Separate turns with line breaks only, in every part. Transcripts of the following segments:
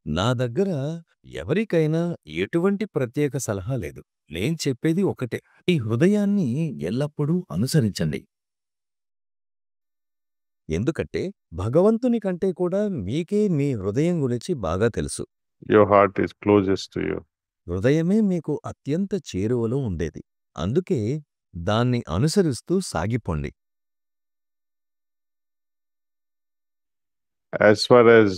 నా దగ్గర ఎవరికైనా ఎటువంటి ప్రత్యేక సలహా లేదు. నేను చెప్పేది ఒకటే. ఈ హృదయాన్ని ఎల్లప్పుడూ అనుసరించండి. ఎందుకంటే భగవంతుని కంటే కూడా మీకే మీ హృదయం గురించి బాగా తెలుసు.
Your heart is closest to you.
హృదయమే మీకు అత్యంత చేరువలో ఉండేది. అందుకే దాన్ని అనుసరిస్తూ సాగిపోండి.
As far as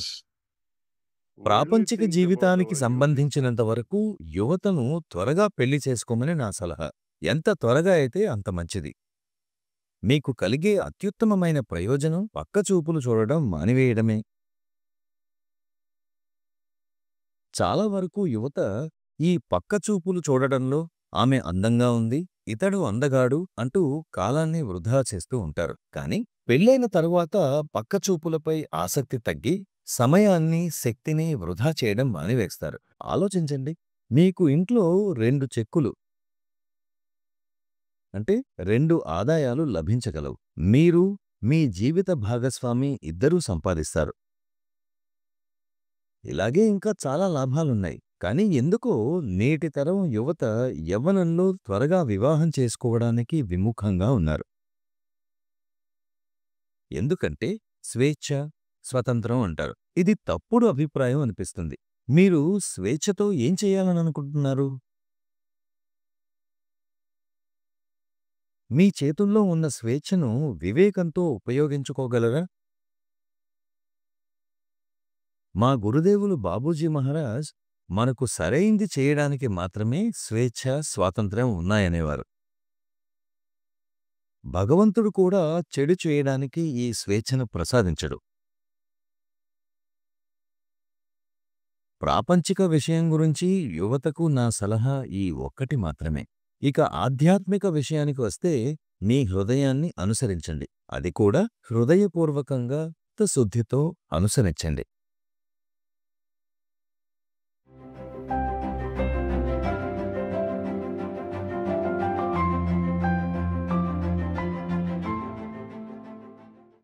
worldly
ప్రాపంచిక
things about
జీవితానికి
our youth is
సంబంధించినంత వరకు యువతను త్వరగా పెళ్లి చేసుకోమని నా సలహా. ఎంత త్వరగా అయితే అంత మంచిది. మీకు కలిగే అత్యుత్తమమైన ప్రయోజనం పక్కచూపులు చూడడం మానివేయడమే. చాలా వరకు యువత ఈ పక్కచూపులు చూడడంలో ఆమె అందంగా ఉంది, ఇతడు అందగాడు అంటూ కాలాన్ని వృధా చేస్తూ ఉంటారు. కానీ పెళ్ళైన తరువాత పక్కచూపులపై ఆసక్తి తగ్గి సమయాన్ని, శక్తిని వృధా చేయడం మానివేస్తారు. ఆలోచించండి. మీకు ఇంట్లో 2 చెక్కులు అంటే 2 ఆదాయాలు లభించగలవు. మీరు, మీ జీవిత భాగస్వామి ఇద్దరూ సంపాదిస్తారు. ఇలాగే ఇంకా చాలా లాభాలున్నాయి. కానీ ఎందుకో నేటి తరం యువత యవ్వనంలో త్వరగా వివాహం చేసుకోవడానికి విముఖంగా ఉన్నారు. ఎందుకంటే స్వేచ్ఛ, స్వతంత్రం అంటారు. ఇది తప్పుడు అభిప్రాయం అనిపిస్తుంది. మీరు స్వేచ్ఛతో ఏం చేయాలని అనుకుంటున్నారు? మీ చేతుల్లో ఉన్న స్వేచ్ఛను వివేకంతో ఉపయోగించుకోగలరా? మా గురుదేవులు బాబూజీ మహారాజ్ మనకు సరైంది చేయడానికి మాత్రమే స్వేచ్ఛ, స్వాతంత్ర్యం ఉన్నాయనేవారు. భగవంతుడు కూడా చెడు చేయడానికి ఈ స్వేచ్ఛను ప్రసాదించడు. ప్రాపంచిక విషయం గురించి యువతకు నా సలహా ఈ ఒక్కటి మాత్రమే. ఇక ఆధ్యాత్మిక విషయానికి వస్తే మీ హృదయాన్ని అనుసరించండి. అది కూడా హృదయపూర్వకంగా, చిత్తశుద్ధితో అనుసరించండి.